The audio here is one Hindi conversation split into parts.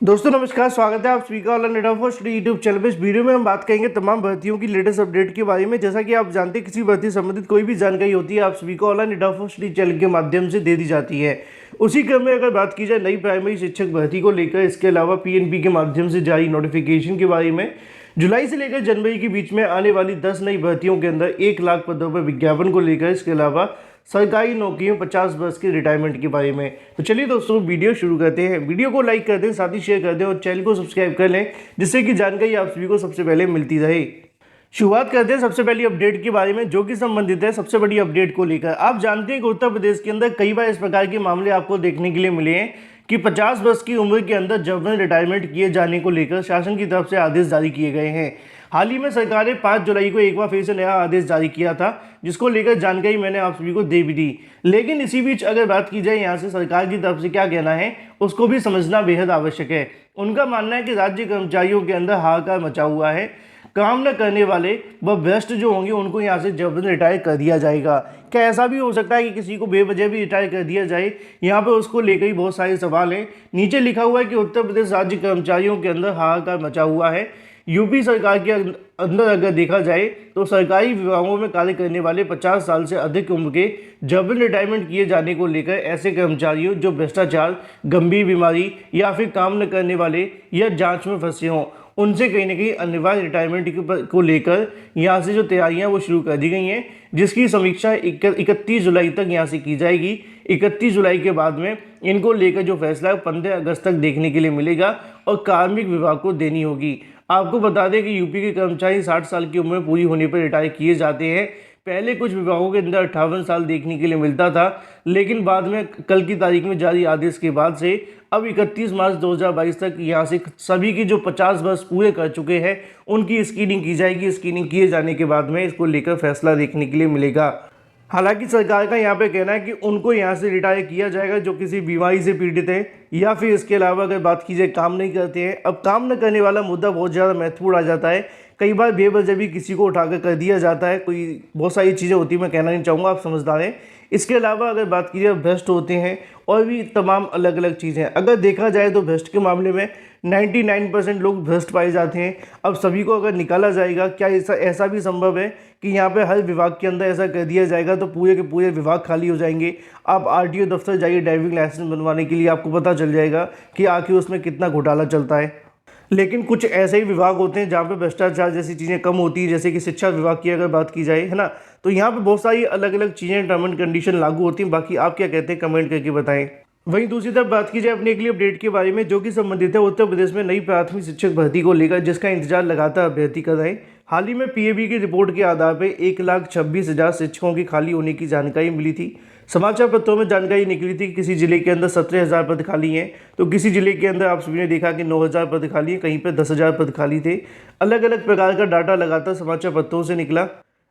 दोस्तों नमस्कार, स्वागत है आप सभी का online net first YouTube channel पे। इस वीडियो में हम बात करेंगे तमाम भर्तियों की लेटेस्ट अपडेट के बारे में। जैसा कि आप जानते हैं, किसी भर्ती से संबंधित कोई भी जानकारी होती है आप सभी को ऑनलाइन नेट फर्स्ट चैनल के माध्यम से दे दी जाती है। उसी क्रम में अगर बात की जाए नई प्राइमरी शिक्षक भर्ती को लेकर, इसके अलावा पीएनबी के माध्यम से जारी नोटिफिकेशन के बारे में, जुलाई से लेकर जनवरी के बीच में आने वाली 10 नई भर्तियों के अंदर 1 लाख पदों पर विज्ञापन को लेकर, इसके अलावा सरकारी नौकरियों 50 वर्ष के रिटायरमेंट के बारे में। तो चलिए दोस्तों वीडियो शुरू करते हैं। वीडियो को लाइक कर दें, साथ ही शेयर कर दें और चैनल को सब्सक्राइब कर लें, जिससे कि जानकारी आप सभी को सबसे पहले मिलती रहे। शुरुआत करते हैं सबसे पहली अपडेट के बारे में, जो कि संबंधित है सबसे बड़ी अपडेट को लेकर। आप जानते हैं कि उत्तर प्रदेश के अंदर कई बार इस प्रकार के मामले आपको देखने के लिए मिले हैं कि 50 वर्ष की उम्र के अंदर जबरन रिटायरमेंट किए जाने को लेकर शासन की तरफ से आदेश जारी किए गए हैं। हाल ही में सरकार ने 5 जुलाई को एक बार फिर से नया आदेश जारी किया था, जिसको लेकर जानकारी मैंने आप सभी को दे भी दी। लेकिन इसी बीच अगर बात की जाए यहाँ से सरकार की तरफ से क्या कहना है, उसको भी समझना बेहद आवश्यक है। उनका मानना है कि राज्य कर्मचारियों के अंदर हाहाकार मचा हुआ है। काम न करने वाले व भ्रष्ट जो होंगे उनको यहाँ से जबरन रिटायर कर दिया जाएगा। क्या ऐसा भी हो सकता है कि किसी को बेवजह भी रिटायर कर दिया जाए? यहाँ पर उसको लेकर ही बहुत सारे सवाल हैं। नीचे लिखा हुआ है कि उत्तर प्रदेश राज्य कर्मचारियों के अंदर हाहाकार मचा हुआ है। यूपी सरकार के अंदर अगर देखा जाए तो सरकारी विभागों में कार्य करने वाले 50 साल से अधिक उम्र के जबरन रिटायरमेंट किए जाने को लेकर ऐसे कर्मचारियों जो भ्रष्टाचार, गंभीर बीमारी या फिर काम न करने वाले या जांच में फंसे हों, उनसे कहीं ना कहीं अनिवार्य रिटायरमेंट को लेकर यहाँ से जो तैयारियाँ वो शुरू कर दी गई हैं, जिसकी समीक्षा 31 जुलाई तक यहाँ से की जाएगी। 31 जुलाई के बाद में इनको लेकर जो फैसला है 15 अगस्त तक देखने के लिए मिलेगा और कार्मिक विभाग को देनी होगी। आपको बता दें कि यूपी के कर्मचारी 60 साल की उम्र पूरी होने पर रिटायर किए जाते हैं। पहले कुछ विभागों के अंदर 58 साल देखने के लिए मिलता था, लेकिन बाद में कल की तारीख में जारी आदेश के बाद से अब 31 मार्च 2022 तक यहाँ से सभी की जो 50 वर्ष पूरे कर चुके हैं उनकी स्क्रीनिंग की जाएगी। स्क्रीनिंग किए जाने के बाद में इसको लेकर फैसला देखने के लिए मिलेगा। हालांकि सरकार का यहाँ पे कहना है कि उनको यहाँ से रिटायर किया जाएगा जो किसी बीमारी से पीड़ित है या फिर इसके अलावा अगर बात की जाए काम नहीं करते हैं। अब काम न करने वाला मुद्दा बहुत ज़्यादा महत्वपूर्ण आ जाता है। कई बार बेवजह भी किसी को उठाकर कर दिया जाता है, कोई बहुत सारी चीज़ें होती है, मैं कहना नहीं चाहूँगा, आप समझदार हैं। इसके अलावा अगर बात की जाए भ्रष्ट होते हैं और भी तमाम अलग अलग चीज़ें। अगर देखा जाए तो भ्रष्ट के मामले में 99% लोग भ्रष्ट पाए जाते हैं। अब सभी को अगर निकाला जाएगा, क्या ऐसा भी संभव है कि यहाँ पे हर विभाग के अंदर ऐसा कर दिया जाएगा तो पूरे के पूरे विभाग खाली हो जाएंगे? आप आरटीओ दफ्तर जाइए ड्राइविंग लाइसेंस बनवाने के लिए, आपको पता चल जाएगा कि आखिर उसमें कितना घोटाला चलता है। लेकिन कुछ ऐसे ही विभाग होते हैं जहाँ पे भ्रष्टाचार जैसी चीज़ें कम होती है, जैसे कि शिक्षा विभाग की अगर बात की जाए, है ना, तो यहाँ पे बहुत सारी अलग अलग चीज़ें, टर्म एंड कंडीशन लागू होती हैं। बाकी आप क्या कहते हैं, कमेंट करके बताएं। वहीं दूसरी तरफ बात की जाए अपनी अगली अपडेट के बारे में, जो कि संबंधित है उत्तर प्रदेश में नई प्राथमिक शिक्षक भर्ती को लेकर, जिसका इंतजार लगातार अभ्यर्थी कर रहे हैं। हाल ही में पीएबी की रिपोर्ट के आधार पर 1,26,000 शिक्षकों की खाली होने की जानकारी मिली थी। समाचार पत्रों में जानकारी निकली थी कि किसी जिले के अंदर 17,000 पद खाली हैं, तो किसी जिले के अंदर आप सभी ने देखा कि 9,000 पद खाली हैं, कहीं पर 10,000 पद खाली थे। अलग अलग प्रकार का डाटा लगातार समाचार पत्रों से निकला।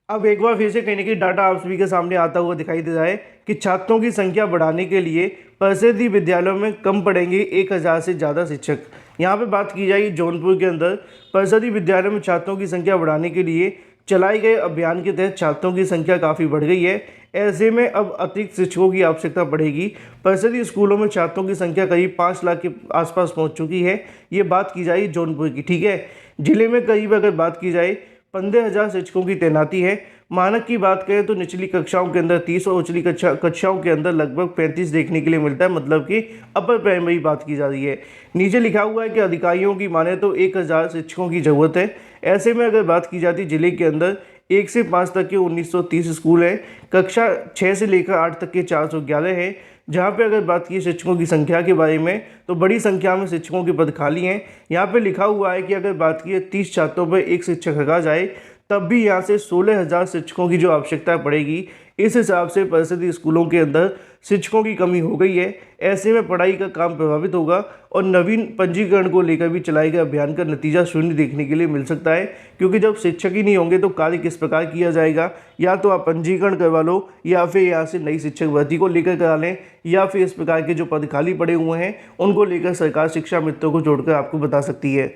अब एक बार फिर से कहीं ना कहीं डाटा आप सभी के सामने आता हुआ दिखाई दे रहा है कि छात्रों की संख्या बढ़ाने के लिए परिषदीय विद्यालयों में कम पड़ेंगे 1,000 से ज़्यादा शिक्षक। यहाँ पे बात की जाए जौनपुर के अंदर परिषदीय विद्यालयों में छात्रों की संख्या बढ़ाने के लिए चलाए गए अभियान के तहत छात्रों की संख्या काफ़ी बढ़ गई है। ऐसे में अब अतिरिक्त शिक्षकों की आवश्यकता पड़ेगी। परिषदीय स्कूलों में छात्रों की संख्या करीब 5 लाख के आसपास पहुंच चुकी है। ये बात की जाए जौनपुर की, ठीक है। जिले में करीब अगर बात की जाए 15,000 शिक्षकों की तैनाती है। मानक की बात करें तो निचली कक्षाओं के अंदर 30 और उचली कक्षाओं के अंदर लगभग 35 देखने के लिए मिलता है, मतलब कि अपर प्राइमरी बात की जा रही है। नीचे लिखा हुआ है कि अधिकारियों की माने तो 1,000 शिक्षकों की ज़रूरत है। ऐसे में अगर बात की जाती जिले के अंदर 1 से 5 तक के 1930 स्कूल हैं, कक्षा 6 से लेकर 8 तक के 411 हैं। जहाँ पे अगर बात की शिक्षकों की संख्या के बारे में तो बड़ी संख्या में शिक्षकों के पद खाली हैं। यहाँ पे लिखा हुआ है कि अगर बात की 30 छात्रों पर एक शिक्षक रखा जाए तब भी यहाँ से 16,000 शिक्षकों की जो आवश्यकता पड़ेगी। इस हिसाब से परिषदीय स्कूलों के अंदर शिक्षकों की कमी हो गई है। ऐसे में पढ़ाई का काम प्रभावित होगा और नवीन पंजीकरण को लेकर भी चलाए गए अभियान का नतीजा शून्य देखने के लिए मिल सकता है, क्योंकि जब शिक्षक ही नहीं होंगे तो कार्य किस प्रकार किया जाएगा? या तो आप पंजीकरण करवा लो या फिर यहाँ से नई शिक्षक भर्ती को लेकर करा लें, या फिर इस प्रकार के जो पद खाली पड़े हुए हैं उनको लेकर सरकार शिक्षा मित्रों को जोड़कर आपको बता सकती है।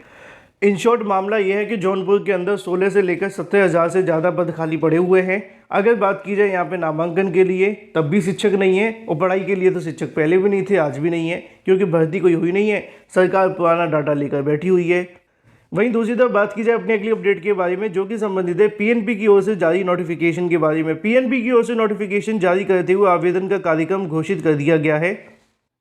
इन शॉर्ट मामला यह है कि जौनपुर के अंदर 16 से लेकर 17,000 से ज़्यादा पद खाली पड़े हुए हैं। अगर बात की जाए यहाँ पे नामांकन के लिए, तब भी शिक्षक नहीं है, और पढ़ाई के लिए तो शिक्षक पहले भी नहीं थे, आज भी नहीं है, क्योंकि भर्ती कोई हुई नहीं है। सरकार पुराना डाटा लेकर बैठी हुई है। वहीं दूसरी तरफ बात की जाए अपने अगली अपडेट के बारे में, जो कि संबंधित है पीएनबी की ओर से जारी नोटिफिकेशन के बारे में। पीएनबी की ओर से नोटिफिकेशन जारी करते हुए आवेदन का कार्यक्रम घोषित कर दिया गया है।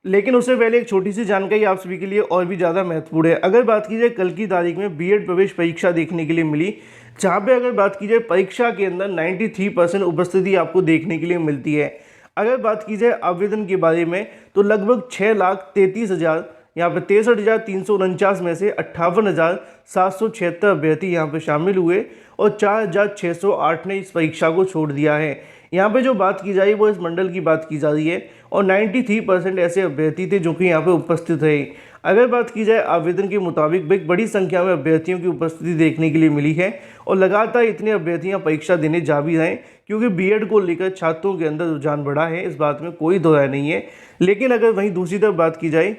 लेकिन उससे पहले एक छोटी सी जानकारी आप सभी के लिए और भी ज़्यादा महत्वपूर्ण है। अगर बात की जाए कल की तारीख में बीएड प्रवेश परीक्षा देखने के लिए मिली, जहाँ पे अगर बात की जाए परीक्षा के अंदर 93% उपस्थिति आपको देखने के लिए मिलती है। अगर बात की जाए आवेदन के बारे में, तो लगभग 6,33,000 यहाँ पे 63,349 में से 58,776 अभ्यर्थी यहाँ पे शामिल हुए और 4,608 ने इस परीक्षा को छोड़ दिया है। यहाँ पे जो बात की जाए वो इस मंडल की बात की जा रही है और 93% ऐसे अभ्यर्थी थे जो कि यहाँ पे उपस्थित रहे। अगर बात की जाए आवेदन के मुताबिक एक बड़ी संख्या में अभ्यर्थियों की उपस्थिति देखने के लिए मिली है और लगातार इतने अभ्यर्थियाँ परीक्षा देने जा भी रहे हैं, क्योंकि बीएड को लेकर छात्रों के अंदर रुझान बढ़ा है, इस बात में कोई दो राय नहीं है। लेकिन अगर वहीं दूसरी तरफ बात की जाए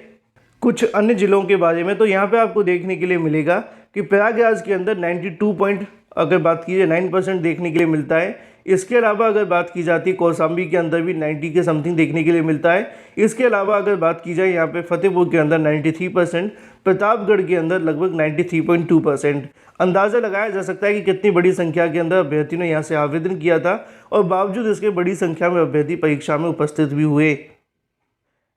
कुछ अन्य जिलों के बारे में, तो यहाँ पे आपको देखने के लिए मिलेगा कि प्रयागराज के अंदर 9% देखने के लिए मिलता है। इसके अलावा अगर बात की जाती है कौशाम्बी के अंदर भी 90 के समथिंग देखने के लिए मिलता है। इसके अलावा अगर बात की जाए यहाँ पे फतेहपुर के अंदर 93%, प्रतापगढ़ के अंदर लगभग 93.2%। अंदाज़ा लगाया जा सकता है कि कितनी बड़ी संख्या के अंदर अभ्यर्थियों ने यहाँ से आवेदन किया था और बावजूद इसके बड़ी संख्या में अभ्यर्थी परीक्षा में उपस्थित भी हुए।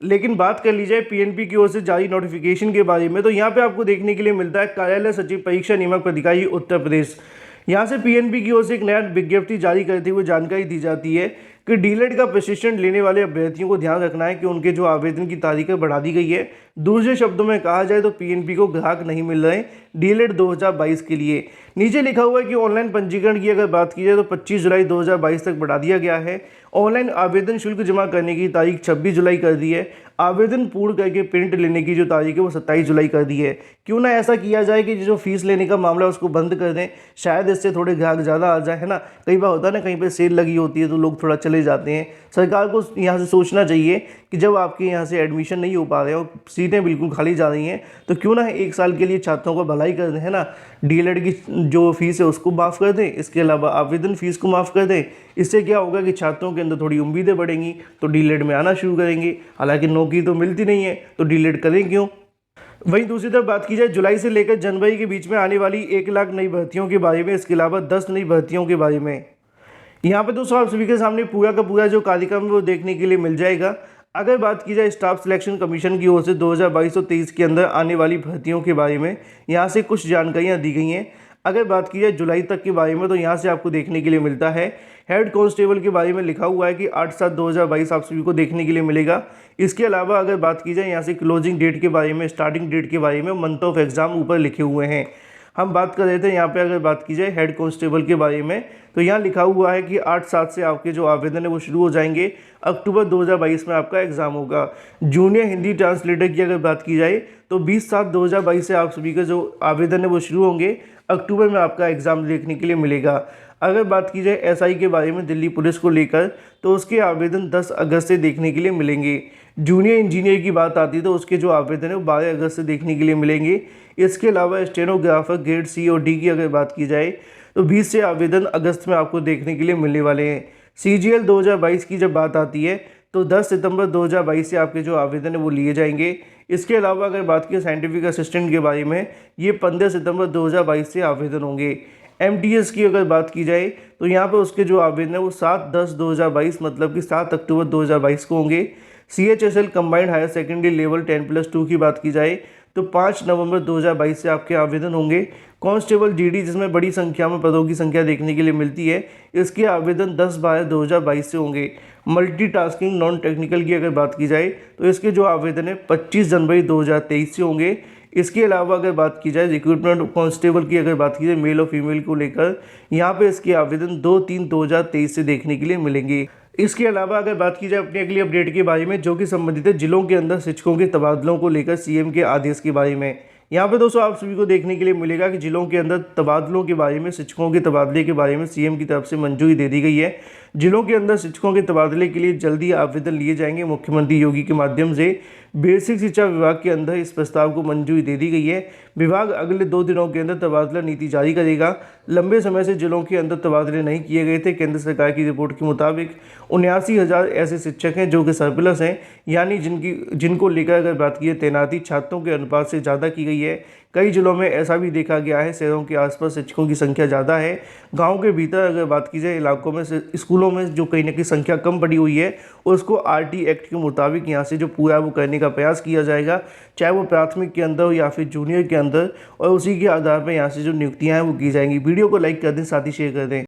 लेकिन बात कर ली जाए पीएनबी की ओर से जारी नोटिफिकेशन के बारे में, तो यहाँ पे आपको देखने के लिए मिलता है कार्यालय सचिव परीक्षा नियामक प्राधिकारी उत्तर प्रदेश। यहाँ से पीएनबी की ओर से एक नया विज्ञप्ति जारी करते हुए जानकारी दी जाती है कि डीएलएड का प्रशिक्षण लेने वाले अभ्यर्थियों को ध्यान रखना है कि उनके जो आवेदन की तारीखें बढ़ा दी गई है। दूसरे शब्दों में कहा जाए तो पीएनबी को ग्राहक नहीं मिल रहे डीएलएड 2022 के लिए। नीचे लिखा हुआ है कि ऑनलाइन पंजीकरण की अगर बात की जाए तो 25 जुलाई 2022 तक बढ़ा दिया गया है। ऑनलाइन आवेदन शुल्क जमा करने की तारीख 26 जुलाई कर दी है। आवेदन पूर्ण करके प्रिंट लेने की जो तारीख है वो 27 जुलाई कर दी है। क्यों ना ऐसा किया जाए कि जो फीस लेने का मामला है उसको बंद कर दें, शायद इससे थोड़े ग्राहक ज़्यादा आ जाए, है ना। कई बार होता है ना, कहीं पे सेल लगी होती है तो लोग थोड़ा चले जाते हैं। सरकार को यहाँ से सोचना चाहिए कि जब आपके यहाँ से एडमिशन नहीं हो पा रहे और सीटें बिल्कुल खाली जा रही हैं, तो क्यों ना एक साल के लिए छात्रों को भलाई कर दें, है ना। डीएलएड की जो फीस है उसको माफ़ कर दें, इसके अलावा आवेदन फीस को माफ़ कर दें। इससे क्या होगा कि छात्रों के अंदर थोड़ी उम्मीदें बढ़ेंगी तो डीएलएड में आना शुरू करेंगे। हालांकि नौकरी तो मिलती नहीं है तो डीएलएड करें क्यों। वहीं दूसरी तरफ बात की जाए जुलाई से लेकर जनवरी के बीच में आने वाली 1 लाख नई भर्तियों के बारे में, इसके अलावा 10 नई भर्तियों के बारे में, यहाँ पे दोस्तों आप सभी के सामने पूरा का पूरा जो कार्यक्रम है वो देखने के लिए मिल जाएगा। अगर बात की जाए स्टाफ सिलेक्शन कमीशन की ओर से 2022 और 23 के अंदर आने वाली भर्तियों के बारे में, यहाँ से कुछ जानकारियाँ दी गई हैं। अगर बात की जाए जुलाई तक के बारे में, तो यहाँ से आपको देखने के लिए मिलता है हेड कांस्टेबल के बारे में लिखा हुआ है कि 8/7/2022 आप सभी को देखने के लिए मिलेगा। इसके अलावा अगर बात की जाए यहाँ से क्लोजिंग डेट के बारे में, स्टार्टिंग डेट के बारे में, मंथ ऑफ एग्जाम ऊपर लिखे हुए हैं। हम बात कर रहे थे यहाँ पे अगर बात की जाए हेड कांस्टेबल के बारे में, तो यहाँ लिखा हुआ है कि 8/7 से आपके जो आवेदन है वो शुरू हो जाएंगे। अक्टूबर 2022 में आपका एग्जाम होगा। जूनियर हिंदी ट्रांसलेटर की अगर बात की जाए तो 20/7/2022 से आप सभी का जो आवेदन है वो शुरू होंगे। अक्टूबर में आपका एग्जाम देखने के लिए मिलेगा। अगर बात की जाए एसआई के बारे में दिल्ली पुलिस को लेकर, तो उसके आवेदन 10 अगस्त से देखने के लिए मिलेंगे। जूनियर इंजीनियर की बात आती है तो उसके जो आवेदन है वो 12 अगस्त से देखने के लिए मिलेंगे। इसके अलावा स्टेनोग्राफर ग्रेड सी और डी की अगर बात की जाए तो 20 से आवेदन अगस्त में आपको देखने के लिए मिलने वाले हैं। सीजीएल 2022 की जब बात आती है तो 10 सितंबर 2022 से आपके जो आवेदन है वो लिए जाएंगे। इसके अलावा अगर बात की साइंटिफिक असिस्टेंट के बारे में, ये 15 सितंबर 2022 से आवेदन होंगे। एमटीएस की अगर बात की जाए तो यहाँ पर उसके जो आवेदन है वो 7/10/2022 मतलब कि 7 अक्टूबर 2022 को होंगे। CHSL combined higher secondary level 10+2 की बात की जाए तो 5 नवंबर 2022 से आपके आवेदन होंगे। कांस्टेबल जीडी जिसमें बड़ी संख्या में पदों की संख्या देखने के लिए मिलती है, इसके आवेदन 10/12/2022 से होंगे। मल्टीटास्किंग नॉन टेक्निकल की अगर बात की जाए तो इसके जो आवेदन है 25 जनवरी 2023 से होंगे। इसके अलावा अगर बात की जाए रिक्रूटमेंट कांस्टेबल की अगर बात की जाए मेल और फीमेल को लेकर, यहाँ पे इसके आवेदन 2/3/2023 से देखने के लिए मिलेंगे। इसके अलावा अगर बात की जाए अपनी अगली अपडेट के बारे में, जो कि संबंधित है जिलों के अंदर शिक्षकों के तबादलों को लेकर सीएम के आदेश के बारे में, यहाँ पे दोस्तों आप सभी को देखने के लिए मिलेगा कि जिलों के अंदर तबादलों के बारे में, शिक्षकों के तबादले के बारे में सीएम की तरफ से मंजूरी दे दी गई है। जिलों के अंदर शिक्षकों के तबादले के लिए जल्दी आवेदन लिए जाएंगे। मुख्यमंत्री योगी के माध्यम से बेसिक शिक्षा विभाग के अंदर इस प्रस्ताव को मंजूरी दे दी गई है। विभाग अगले 2 दिनों के अंदर तबादला नीति जारी करेगा। लंबे समय से जिलों के अंदर तबादले नहीं किए गए थे। केंद्र सरकार की रिपोर्ट के मुताबिक 79,000 ऐसे शिक्षक हैं जो कि सरप्लस हैं, यानी जिनको लेकर अगर बात की तैनाती छात्रों के अनुपात से ज़्यादा की गई है। कई जिलों में ऐसा भी देखा गया है, शहरों के आसपास शिक्षकों की संख्या ज़्यादा है। गांव के भीतर अगर बात की जाए, इलाकों में स्कूलों में जो कहीं ना कहीं संख्या कम पड़ी हुई है, उसको आरटी एक्ट के मुताबिक यहाँ से जो पूरा वो करने का प्रयास किया जाएगा, चाहे वो प्राथमिक के अंदर हो या फिर जूनियर के अंदर, और उसी के आधार पर यहाँ से जो नियुक्तियाँ हैं वो की जाएंगी। वीडियो को लाइक कर दें, साथ ही शेयर कर दें।